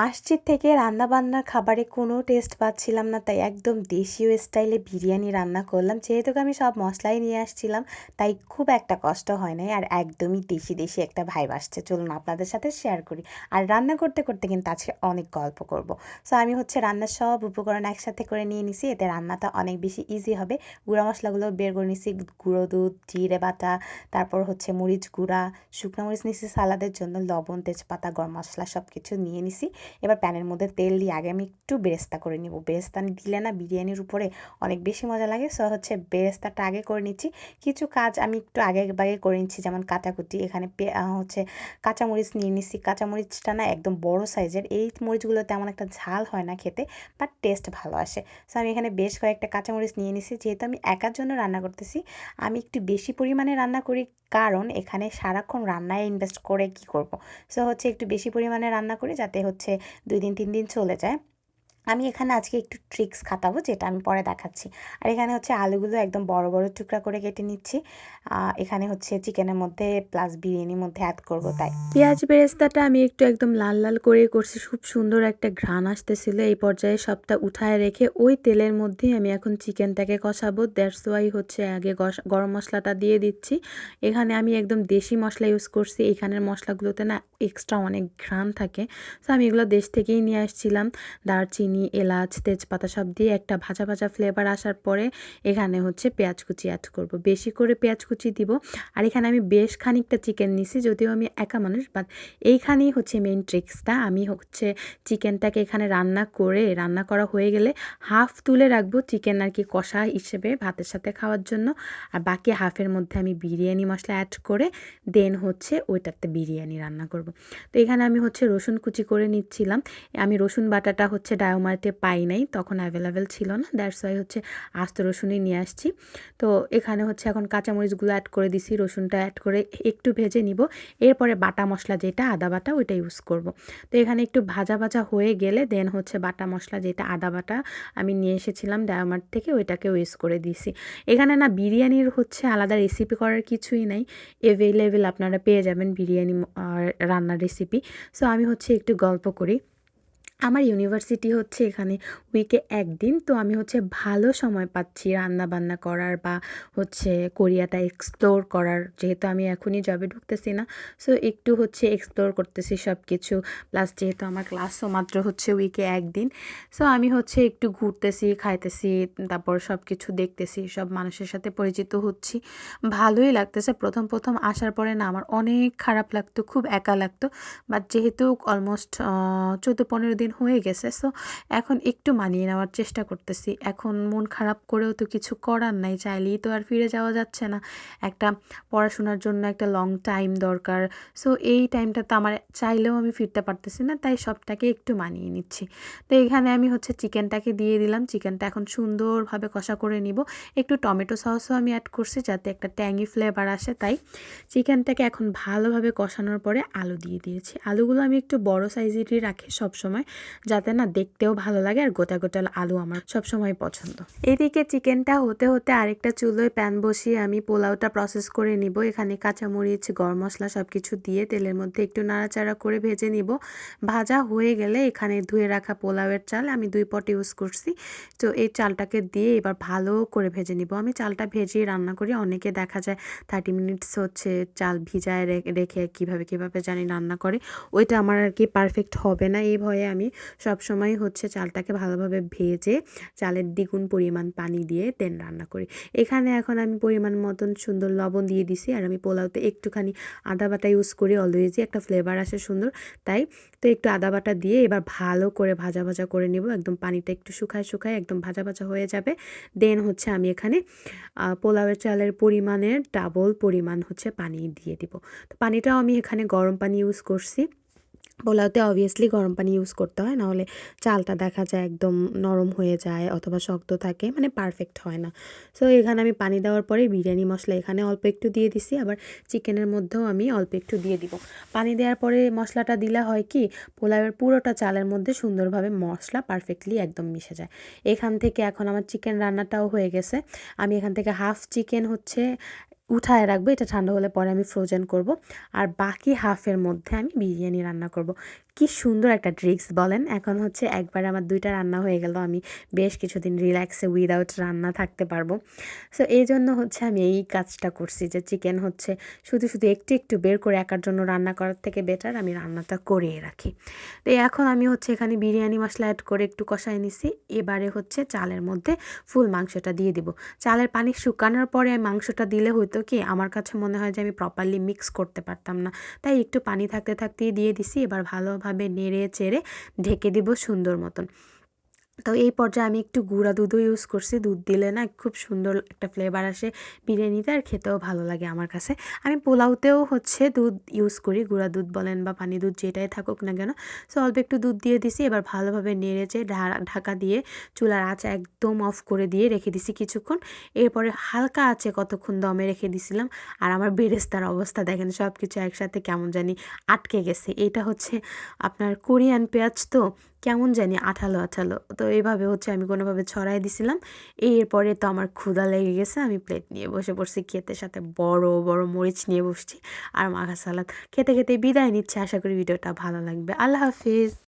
আসছি থেকে রান্নাবান্নার খাবারে কোনো টেস্ট পাচ্ছিলাম না, তাই একদম দেশীয় স্টাইলে বিরিয়ানি রান্না করলাম। যেহেতু আমি সব মশলাই নিয়ে আসছিলাম, তাই খুব একটা কষ্ট হয় নাই, আর একদমই দেশি দেশি একটা ভাইব আসছে। চলুন আপনাদের সাথে শেয়ার করি। আর রান্না করতে করতে কিন্তু আজকে অনেক গল্প করব। সো আমি রান্নার সব উপকরণ একসাথে করে নিয়ে নিছি, এতে রান্নাটা অনেক বেশি ইজি হবে। গুঁড়া মশলাগুলো বের করে নিছি, গুঁড়ো দুধ, জিরে বাটা, তারপর মরিচ গুঁড়া, শুকনো মরিচ নিছি সালাদের জন্য, লবণ, তেজপাতা, গরম মশলা সব কিছু নিয়ে নিছি। এবার প্যানের মধ্যে তেল দিয়ে আগে আমি একটু বেরেস্তা করে নিব। বেরেস্তা দিলে না বিরিয়ানির উপরে অনেক বেশি মজা লাগে। সো বেরেস্তাটা আগে করে নিচ্ছি। কিছু কাজ আমি একটু আগে বাগে করে নিচ্ছি, যেমন কাটাকুটি। এখানে কাঁচামরিচ নিয়ে নিচ্ছি। কাঁচামরিচটা না একদম বড় সাইজের। এই মরিচগুলো তেমন একটা ঝাল হয় না খেতে, বাট টেস্ট ভালো আসে। সো আমি এখানে বেশ কয়েকটা কাঁচামরিচ নিয়ে নিছি। যেহেতু আমি একার জন্য রান্না করতেছি, আমি একটু বেশি পরিমাণে রান্না করি, কারণ এখানে সারাক্ষণ রান্নায় ইনভেস্ট করে কি করব। সো একটু বেশি পরিমাণে রান্না করি, যাতে 2 দিন 3 দিন চলে যায়। আমি এখানে আজকে একটু ট্রিক্স খাটাবো, যেটা আমি পরে দেখাচ্ছি। আর এখানে আলুগুলো একদম বড় বড় টুকরা করে কেটে নিচ্ছি। এখানে চিকেনের মধ্যে প্লাস বিরিয়ানির মধ্যে অ্যাড করব, তাই পেঁয়াজ বেরেস্তাটা আমি একটু একদম লাল লাল করে করছি। খুব সুন্দর একটা ঘ্রাণ আসতেছিল। এই পর্যায়ে সবটা উঠায় রেখে ওই তেলের মধ্যেই আমি এখন চিকেনটাকে কষাবো। দ্যাটস ওয়াই আগে গরম মশলাটা দিয়ে দিচ্ছি। এখানে আমি একদম দেশি মশলা ইউজ করছি। এখানের মশলাগুলোতে না এক্সট্রা অনেক ঘ্রাণ থাকে। তো আমি এগুলো দেশ থেকেই নিয়ে আসছিলাম। দারচিনি, এলাচ, তেজপাতা সব দিয়ে একটা ভাজা ভাজা ফ্লেভার আসার পরে এখানে পেঁয়াজ কুচি অ্যাড করব। বেশি করে পেঁয়াজ কুচি দিব। আর এখানে আমি বেশ খানিকটা চিকেন নিছি, যদিও আমি একা মানুষ, বাট এইখানেই মেইন ট্রিক্সটা। আমি চিকেনটাকে এখানে রান্না করা হয়ে গেলে হাফ তুলে রাখবো চিকেন আর কি কষা হিসেবে ভাতের সাথে খাওয়ার জন্য। আর বাকি হাফের মধ্যে আমি বিরিয়ানি মশলা অ্যাড করে দেন ওইটাতে বিরিয়ানি রান্না করব। তো এখানে আমি রসুন কুচি করে নিচ্ছিলাম। আমি রসুন বাটাটা ডায়োমার্টে পাই নাই, তখন অ্যাভেলেবেল ছিল না। দ্যাটস ওয়াই আস্ত রসুনই নিয়ে আসছি। তো এখানে এখন কাঁচামরিচগুলো অ্যাড করে দিছি। রসুনটা অ্যাড করে একটু ভেজে নিব। এরপরে বাটা মশলা যেটা আদা বাটা, ওইটা ইউজ করব। তো এখানে একটু ভাজা ভাজা হয়ে গেলে দেন বাটা মশলা যেটা আদা বাটা আমি নিয়ে এসেছিলাম ডায়োমার্ট থেকে, ওইটাকে ইউজ করে দিছি। এখানে না বিরিয়ানির আলাদা রেসিপি করার কিছুই নাই, অ্যাভেলেবেল আপনারা পেয়ে যাবেন বিরিয়ানি রান্নার রেসিপি। সো আমি একটু গল্প করি। আমার ইউনিভার্সিটি এখানে উইকে 1 দিন, তো আমি ভালো সময় পাচ্ছি রান্না বান্না করার বা কোরিয়াটা এক্সপ্লোর করার। যেহেতু আমি এখনই জবে ঢুকতেছি না, সো একটু এক্সপ্লোর করতেছি সব কিছু। প্লাস যেহেতু আমার ক্লাসও মাত্র উইকে 1 দিন, সো আমি একটু ঘুরতেছি, খাইতেছি, তারপর সব কিছু দেখতেছি, সব মানুষের সাথে পরিচিত হচ্ছি। ভালোই লাগতেছে। প্রথম আসার পরে না আমার অনেক খারাপ লাগতো, খুব একা লাগতো। বাট যেহেতু অলমোস্ট 14-15 দিন হয়ে গেছে, সো এখন একটু মানিয়ে নেওয়ার চেষ্টা করতেছি। এখন মন খারাপ করেও তো কিছু করার নাই, চাইলেই তো আর ফিরে যাওয়া যাচ্ছে না। একটা পড়াশোনার জন্য একটা লং টাইম দরকার। সো এই টাইমটা তো আমার চাইলেও আমি ফিরতে পারতেছি না, তাই সবটাকে একটু মানিয়ে নিচ্ছি। তো এখানে আমি চিকেনটাকে দিয়ে দিলাম। চিকেনটা এখন সুন্দরভাবে কষা করে নিব। একটু টমেটো সসও আমি অ্যাড করছি, যাতে একটা ট্যাঙ্গি ফ্লেভার আসে। তাই চিকেনটাকে এখন ভালোভাবে কষানোর পরে আলু দিয়ে দিয়েছি। আলুগুলো আমি একটু বড় সাইজেরই রাখি সবসময়, যাতে না দেখতেও ভালো লাগে। আর গোটা গোটা আলু আমার সবসময় পছন্দ। এদিকে চিকেনটা হতে হতে আরেকটা চুলোয় প্যান বসিয়ে আমি পোলাওটা প্রসেস করে নিব। এখানে কাঁচামরিচ, গরম মশলা সব কিছু দিয়ে তেলের মধ্যে একটু নাড়াচাড়া করে ভেজে নিব। ভাজা হয়ে গেলে এখানে ধুয়ে রাখা পোলাওয়ের চাল আমি 2 পট ইউজ করছি। তো এই চালটাকে দিয়ে এবার ভালো করে ভেজে নিব। আমি চালটা ভেজেই রান্না করি। অনেকে দেখা যায় 30 মিনিটস চাল ভিজায় রেখে কিভাবে জানি রান্না করে। ওইটা আমার আর কি পারফেক্ট হবে না। এই ভয়ে আমি সবসময় চালটাকে ভালোভাবে ভেজে চালের দ্বিগুণ পরিমাণ পানি দিয়ে দেন রান্না করি। এখানে এখন আমি পরিমাণ মতন সুন্দর লবণ দিয়ে দিছি। আর আমি পোলাওতে একটুখানি আদা বাটা ইউজ করি অলওয়েজই, একটা ফ্লেভার আসে সুন্দর। তাই তো একটু আদা বাটা দিয়ে এবার ভালো করে ভাজা ভাজা করে নিব। একদম পানিটা একটু শুকায় একদম ভাজা ভাজা হয়ে যাবে। দেন আমি এখানে পোলাওয়ের চালের পরিমাণের ডাবল পরিমাণ পানি দিয়ে দিব। তো পানিটাও আমি এখানে গরম পানি ইউজ করছি। পোলাওতে অবভিয়াসলি গরম পানি ইউজ করতে হয়, নাহলে চালটা দেখা যায় একদম নরম হয়ে যায় অথবা শক্ত থাকে, মানে পারফেক্ট হয় না। সো এখানে আমি পানি দেওয়ার পরে বিরিয়ানি মশলা এখানে অল্প একটু দিয়ে দিছি, আবার চিকেনের মধ্যেও আমি অল্প একটু দিয়ে দিব। পানি দেওয়ার পরে মশলাটা দিলে হয় কি, পোলাওয়ের পুরোটা চালের মধ্যে সুন্দরভাবে মশলা পারফেক্টলি একদম মিশে যায়। এখান থেকে এখন আমার চিকেন রান্নাটাও হয়ে গেছে। আমি এখান থেকে হাফ চিকেন উঠায় রাখবো, এটা ঠান্ডা হলে পরে আমি ফ্রোজেন করব। আর বাকি হাফের মধ্যে আমি বিরিয়ানি রান্না করব। কি সুন্দর একটা ট্রিক্স বলেন। এখন হচ্ছে একবারে আমার ২ টা রান্না হয়ে গেল। আমি বেশ কিছুদিন রিল্যাক্সে উইদাউট রান্না থাকতে পারবো। সো এইজন্য হচ্ছে আমি এই কাজটা করছি যে চিকেন হচ্ছে শুধু একটু বের করে একার জন্য রান্না করার থেকে বেটার আমি রান্নাটা করিয়ে রাখি। তো এখন আমি হচ্ছে এখানে বিরিয়ানি মসলা এড করে একটু কষায় নিছি। এবারে হচ্ছে চালের মধ্যে ফুল মাংসটা দিয়ে দিব। চালের পানি শুকানোর পরে মাংসটা দিলে হয়তো কি আমার কাছে মনে হয় যে আমি প্রপারলি মিক্স করতে পারতাম না। তাই একটু পানি থাকতেই দিয়ে দিছি। এবার ভালোভাবে নেড়ে চেড়ে ঢেকে দিব সুন্দর মতন। তো এই পর্যায়ে আমি একটু গুঁড়া দুধও ইউজ করছি। দুধ দিলে না খুব সুন্দর একটা ফ্লেভার আসে বিরিয়ানিতে, আর খেতেও ভালো লাগে আমার কাছে। আমি পোলাওতেও হচ্ছে দুধ ইউজ করি, গুঁড়া দুধ বলেন বা পানি দুধ যেটাই থাকুক না কেন। সো অল্প একটু দুধ দিয়ে দিছি। এবার ভালোভাবে নেড়েচে ঢাকা দিয়ে চুলার আঁচ একদম অফ করে দিয়ে রেখে দিছি কিছুক্ষণ। এরপরে হালকা আঁচে কতক্ষণ দমে রেখে দিছিলাম। আর আমার বেরেস্তার অবস্থা দেখেন, সব কিছু একসাথে কেমন জানি আটকে গেছে। এটা হচ্ছে আপনার কোরিয়ান পেঁয়াজ, তো কেমন জানি আঠালো আঠালো। তো এইভাবে হচ্ছে আমি কোনোভাবে ছড়াই দিছিলাম। এরপরে তো আমার ক্ষুধা লেগে গেছে, আমি প্লেট নিয়ে বসে পড়ছি খেতে, সাথে বড় বড় মরিচ নিয়ে বসছি আর মাখা সালাদ। খেতে খেতে বিদায় নিচ্ছে। আশা করি ভিডিওটা ভালো লাগবে। আল্লাহ হাফিজ।